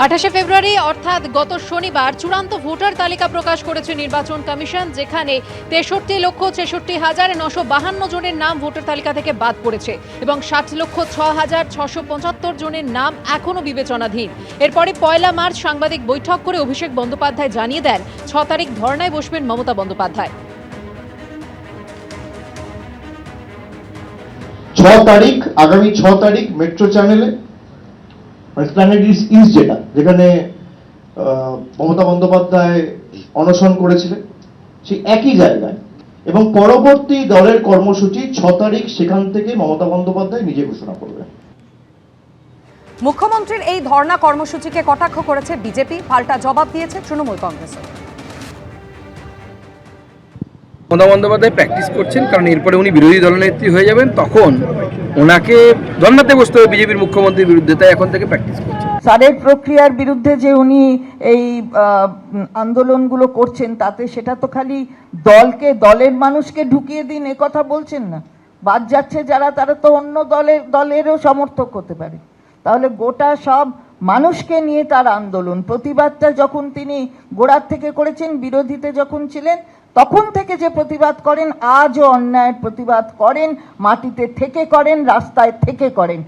28 ফেব্রুয়ারি অর্থাৎ গত শনিবার চূড়ান্ত ভোটার তালিকা প্রকাশ করেছে নির্বাচন কমিশন, যেখানে 63,66,952 জনের নাম ভোটার তালিকা থেকে বাদ পড়েছে এবং 60,06,675 জনের নাম এখনো বিবেচনাধীন। এরপরে 1 মার্চ সাংবাদিক বৈঠক করে অভিষেক বন্দ্যোপাধ্যায় জানিয়ে দেন 6 তারিখ ধর্নায় বসবেন মমতা বন্দ্যোপাধ্যায়। 6 তারিখ আগামী 6 তারিখ মেট্রো চ্যানেলে প্ল্যানেট ইস্ট যেখানে মমতা বন্দ্যোপাধ্যায় অনশন করেছিলেন সেই একই জায়গায়, এবং পরবর্তী দলের কর্মসূচি 6 তারিখ সেখান থেকে মমতা বন্দ্যোপাধ্যায় নিজে ঘোষণা করবেন। মুখ্যমন্ত্রীর এই ধর্ণা কর্মসূচিকে কটাক্ষ করেছে বিজেপি, পাল্টা জবাব দিয়েছে তৃণমূল কংগ্রেস। মমতা বন্দ্যোপাধ্যায় প্র্যাকটিস করছেন, কারণ এরপরে উনি বিরোধী দলনেত্রী হয়ে যাবেন, তখন ওনাকে ধর্নাতে বসতে হবে বিজেপির মুখ্যমন্ত্রীর বিরুদ্ধে, তাই এখন থেকে প্র্যাকটিস করছেন। সারের প্রক্রিয়ার বিরুদ্ধে যে উনি এই আন্দোলনগুলো করছেন, তাতে সেটা তো খালি দলের মানুষকে ঢুকিয়ে দিন এ কথা বলছেন না। বাদ যাচ্ছে যারা, তারা তো অন্য দলেরও সমর্থক হতে পারে। তাহলে গোটা সব মানুষকে নিয়ে তার আন্দোলন, প্রতিবাদটা যখন তিনি গোড়ার থেকে করেছেন, বিরোধীতে যখন ছিলেন তখন থেকে যে প্রতিবাদ করেন, আজও অন্যায়ের প্রতিবাদ করেন, মাটিতে থেকে করেন, রাস্তায় থেকে করেন।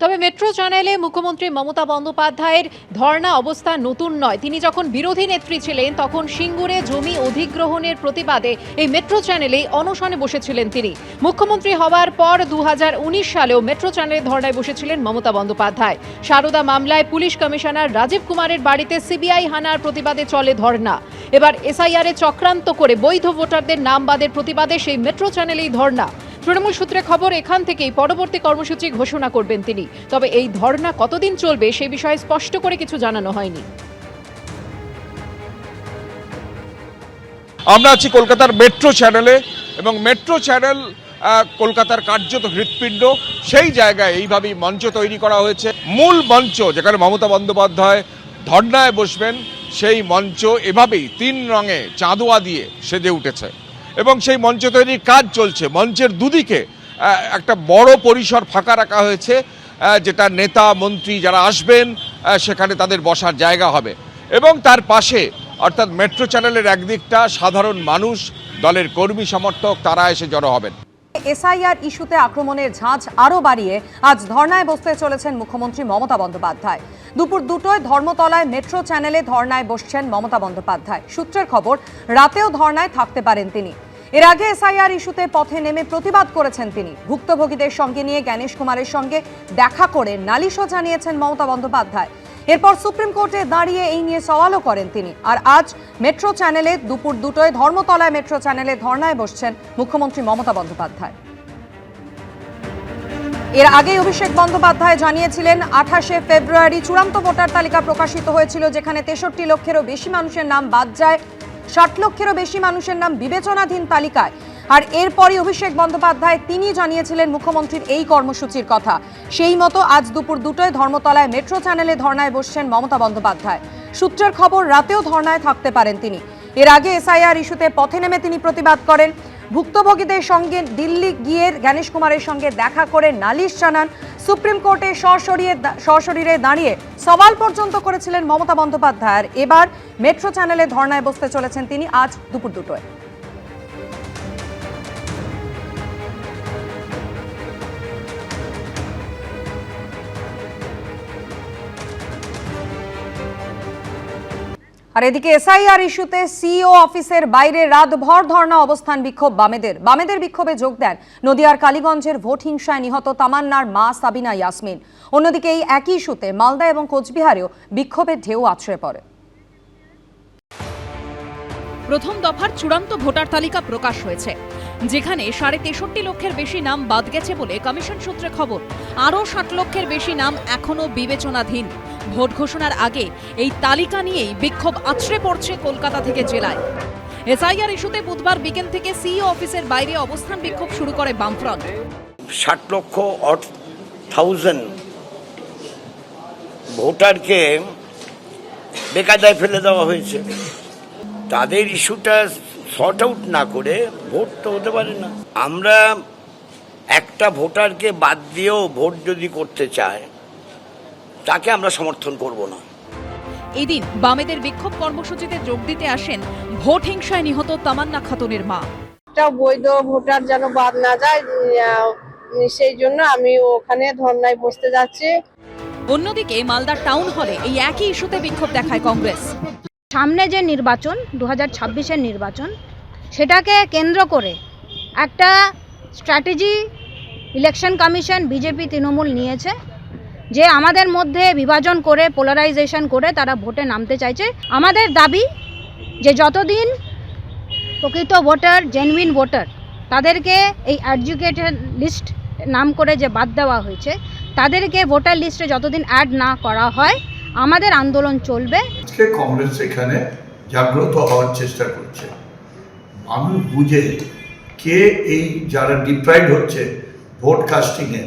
তবে মেট্রো চ্যানেলে মুখ্যমন্ত্রী মমতা বন্দ্যোপাধ্যায়ের ধর্ণা অবস্থা নতুন নয়। তিনি যখন বিরোধী নেত্রী ছিলেন তখন সিঙ্গুরে জমি অধিগ্রহণের প্রতিবাদে এই মেট্রো চ্যানেলেই অনশনে বসেছিলেন তিনি। মুখ্যমন্ত্রী হওয়ার পর 2019 সালেও মেট্রো চ্যানেলে ধর্ণায় বসেছিলেন মমতা বন্দ্যোপাধ্যায়। সারদা মামলায় পুলিশ কমিশনার রাজীব কুমারের বাড়িতে সিবিআই হানার প্রতিবাদে চলে ধর্ণা। এবার এসআইআরে চক্রান্ত করে বৈধ ভোটারদের নাম বাদের প্রতিবাদে সেই মেট্রো চ্যানেলেই ধর্ণা। তৃণমূল সূত্রে খবর, এখান থেকেই পরবর্তী কর্মসূচি ঘোষণা করবেন তিনি। তবে এই ধর্ণা কতদিন চলবে সে বিষয়ে স্পষ্ট করে কিছু জানানো হয়নি। আমরা আছি কলকাতার মেট্রো চ্যানেলে, এবং মেট্রো চ্যানেল কলকাতার কার্যত হৃৎপিণ্ড। সেই জায়গায় এইভাবেই মঞ্চ তৈরি করা হয়েছে। মূল মঞ্চ যেখানে মমতা বন্দ্যোপাধ্যায় ধর্ণায় বসবেন, সেই মঞ্চ এভাবেই 3 রঙে চাঁদোয়া দিয়ে সেজে উঠেছে এবং সেই মঞ্চ তৈরির কাজ চলছে। মঞ্চের দুদিকে একটা বড় পরিসর ফাঁকা রাখা হয়েছে, যেটা নেতা মন্ত্রী যারা আসবেন সেখানে তাদের বসার জায়গা হবে, এবং তার পাশে অর্থাৎ মেট্রো চ্যানেলের একদিকটা সাধারণ মানুষ, দলের কর্মী সমর্থক, তারা এসে জড়ো হবেন। এসআইআর ইস্যুতে আক্রমণের ঝাঁজ আরও বাড়িয়ে আজ ধর্নায় বসতে চলেছেন মুখ্যমন্ত্রী মমতা বন্দ্যোপাধ্যায়। দুপুর 2টোয় ধর্মতলায় মেট্রো চ্যানেলে ধর্নায় বসছেন মমতা বন্দ্যোপাধ্যায়। সূত্রের খবর, রাতেও ধর্নায় থাকতে পারেন তিনি। এর আগে এসআইআর ইস্যুতে পথে নেমে প্রতিবাদ করেছেন তিনি। ভুক্তভোগীদের সঙ্গে নিয়ে জ্ঞানেশ কুমারের সঙ্গে দেখা করে নালিশও জানিয়েছেন মমতা বন্দ্যোপাধ্যায়। এরপর সুপ্রিম কোর্টে দাঁড়িয়ে এই নিয়ে সওয়ালও করেন তিনি। আর আজ মেট্রো চ্যানেলে দুপুর 2টোয় ধর্মতলায় মেট্রো চ্যানেলে ধর্নায় বসছেন মুখ্যমন্ত্রী মমতা বন্দ্যোপাধ্যায়। এর আগে অভিষেক বন্দ্যোপাধ্যায় জানিয়েছিলেন 28 ফেব্রুয়ারি চূড়ান্ত ভোটার তালিকা প্রকাশিত হয়েছিল, যেখানে 63 লক্ষেরও বেশি মানুষের নাম বাদ যায়, 60 লক্ষেরও বেশি মানুষের নাম বিবেচনাধীন তালিকায়। আর এরপরই অভিষেক বন্দ্যোপাধ্যায় তিনি জানিয়েছিলেন মুখ্যমন্ত্রীর এই কর্মসূচির কথা। সেই মতো আজ দুপুর 2টোয় ধর্মতলায় মেট্রো চ্যানেলে ধর্নায় বসছেন মমতা বন্দ্যোপাধ্যায়। সূত্রের খবর, রাতেও ধর্নায় থাকতে পারেন তিনি। এর আগে এসআইআর ইস্যুতে পথে নেমে তিনি প্রতিবাদ করেন। ভুক্তভোগীদের সঙ্গে দিল্লি গিয়ে জ্ঞানেশ কুমারের সঙ্গে দেখা করে নালিশ জানান। সুপ্রিম কোর্টে সশরীরে দাঁড়িয়ে সওয়াল পর্যন্ত করেছিলেন মমতা বন্দ্যোপাধ্যায়। এবার মেট্রো চ্যানেলে ধর্নায় বসতে চলেছেন তিনি আজ দুপুর 2টোয়। আর এদিকে এসআইআর ইস্যুতে সিইও অফিসের বাইরে রাতভর ধর্ণা, অবস্থান বিক্ষোভ বামেদের বিক্ষোভে যোগ দেন নদিয়ার কালীগঞ্জের ভোট হিংসায় নিহত তামান্নার মা সাবিনা ইয়াসমিন। অন্যদিকে এই একই ইস্যুতে মালদা এবং কোচবিহারেও বিক্ষোভের ঢেউ আছড়ে পড়ে। প্রথম দফার চূড়ান্ত ভোটার তালিকা প্রকাশ হয়েছে, যেখানে 63.5 লক্ষের বেশি নাম বাদ গেছে বলে কমিশন সূত্রে খবর। আরও 60 লক্ষের বেশি নাম এখনো বিবেচনাধীন। ভোট ঘোষণার আগে এই তালিকা নিয়েই বিক্ষোভ আছড়ে পড়ছে কলকাতা থেকে জেলায়। এসআইআর ইস্যুতে বুধবার বিকেল থেকে সিইও অফিসের বাইরে অবস্থান বিক্ষোভ শুরু করে বামফ্রন্ট। 60 লক্ষ ভোটারকে বেকায়দায় ফেলে দেওয়া হয়েছে। তাদের ইস্যুটা সর্ট আউট না করে ভোট তো হতে পারে না। আমরা একটা ভোটারকে বাদ দিয়েও ভোট যদি করতে চায় তাকে আমরা সমর্থন করব না। এদিন বামেদের বিক্ষোভ কর্মসূচিতে যোগ দিতে আসেন ভোট হিংসায় নিহত তামান্না খাতুনের মা। একটা বৈধ ভোটার যেন বাদ না যায়, সেই জন্য আমি ওখানে ধর্নায় বসতে যাচ্ছি। অন্যদিকে মালদার টাউন হলে এই একই ইস্যুতে বিক্ষোভ দেখায় কংগ্রেস। সামনে যে নির্বাচন 2026-এর নির্বাচন, সেটাকে কেন্দ্র করে একটা strategy election commission BJP Trinamool নিয়েছে, যে আমাদের মধ্যে বিভাজন করে পোলারাইজেশন করে তারা ভোটে নামতে চাইছে। আমাদের দাবি যে যতদিন প্রকৃত ভোটার, জেনুইন ভোটার, তাদেরকে এই এডুকেটেড লিস্ট নাম করে যে বাদ দেওয়া হয়েছে, তাদেরকে ভোটার লিস্টে যতদিন অ্যাড না করা হয় আমাদের আন্দোলন চলবে। আজকে কংগ্রেস এখানে জাগ্রত হওয়ার চেষ্টা করছে, মানুষ বুঝে কে এই যারা ডিপ্রাইভড হচ্ছে ভোট কাস্টিংয়ে,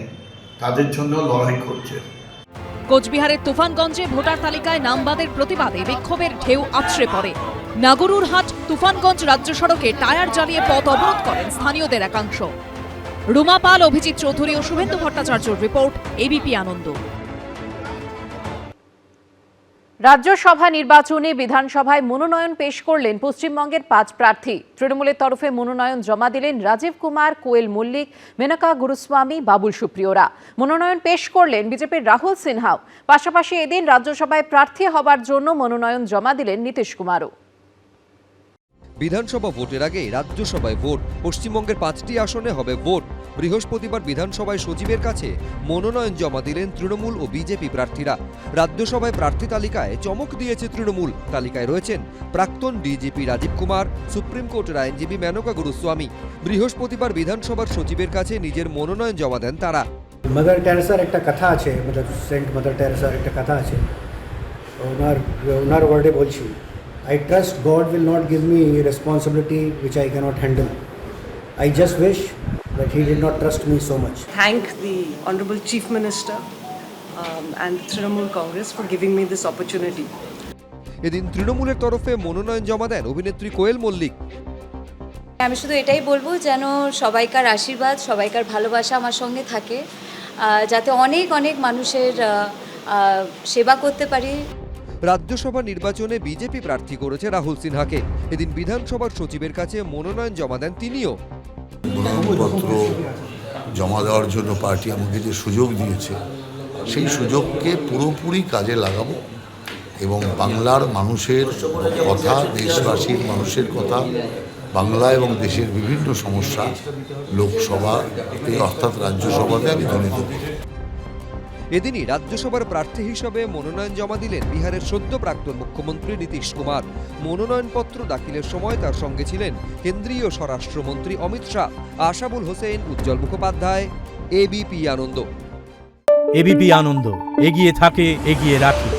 তাদের জন্য লড়াই করছে। কোচবিহারের তুফানগঞ্জে ভোটার তালিকায় নাম বাদের প্রতিবাদে বিক্ষোভের ঢেউ আছড়ে পড়ে। নাগরুরহাট তুফানগঞ্জ রাজ্য সড়কে টায়ার জ্বালিয়ে পথ অবরোধ করেন স্থানীয়দের একাংশ। রুমা পাল, অভিজিৎ চৌধুরী ও শুভেন্দু ভট্টাচার্যর রিপোর্ট, এবিপি আনন্দ। রাজ্যসভা নির্বাচনে বিধানসভায় মনোনয়ন পেশ করলেন পশ্চিমবঙ্গের 5 প্রার্থী। তৃণমূলের তরফে মনোনয়ন জমা দিলেন রাজীব কুমার, কোয়েল মল্লিক, মেনকা গুরুস্বামী, বাবুল সুপ্রিয়রা। মনোনয়ন পেশ করলেন বিজেপির রাহুল সিনহাও। পাশাপাশি এদিন রাজ্যসভায় প্রার্থী হবার জন্য মনোনয়ন জমা দিলেন নীতিশ কুমারও। বিধানসভা ভোটের আগে রাজ্যসভায় ভোট। পশ্চিমবঙ্গের 5টি আসনে হবে ভোট। বৃহস্পতিবার বিধানসভায় সচিবের কাছে মনোনয়ন জমা দিলেন তৃণমূল ও বিজেপি প্রার্থীরা। রাজ্যসভায় প্রার্থী তালিকায় চমক দিয়েছে তৃণমূল। তালিকায় রয়েছেন প্রাক্তন ডিজিপি রাজীব কুমার, সুপ্রিম কোর্টের আইনজীবী মেনকা গুরুস্বামী। বৃহস্পতিবার বিধানসভার সচিবের কাছে নিজের মনোনয়ন জমা দেন তারা। মাদার টেরেসার একটা কথা আছে, সেন্ট মাদার টেরেসার একটা কথা আছে, ওনার ওয়ার্ডে বলছি, I trust God will not give me a responsibility which I cannot handle. I just wish that he did not trust me so much. Thank the Honorable Chief Minister and Trinamool Congress for giving me this opportunity. এদিন তৃণমূলের তরফে মনোনয়ন জমা দেন অভিনেত্রী কোয়েল মল্লিক। আমি শুধু এটাই বলবো যেন সবাইকার আশীর্বাদ, সবাইকার ভালোবাসা আমার সঙ্গে থাকে, যাতে অনেক অনেক মানুষের সেবা করতে পারি। রাজ্যসভা নির্বাচনে বিজেপি প্রার্থী করেছে রাহুল সিনহাকে। এদিন বিধানসভার সচিবের কাছে মনোনয়ন জমা দেন তিনিও। মনোনয়নপত্র জমা দেওয়ার জন্য পার্টি আমাকে যে সুযোগ দিয়েছে, সেই সুযোগকে পুরোপুরি কাজে লাগাবো এবং বাংলার মানুষের কথা, দেশবাসীর মানুষের কথা, বাংলা এবং দেশের বিভিন্ন সমস্যা লোকসভাতে অর্থাৎ রাজ্যসভাতে আমি তুলে দেব। এদিনই রাজ্যসভার প্রার্থী হিসেবে মনোনয়ন জমা দিলেন বিহারের সদ্য প্রাক্তন মুখ্যমন্ত্রী নীতিশ কুমার। মনোনয়নপত্র দাখিলের সময় তার সঙ্গে ছিলেন কেন্দ্রীয় স্বরাষ্ট্রমন্ত্রী অমিত শাহ, আশাবুল হোসেন, উজ্জ্বল মুখোপাধ্যায়। এবিপি আনন্দ। এবিপি আনন্দ, এগিয়ে থাকে, এগিয়ে রাখে।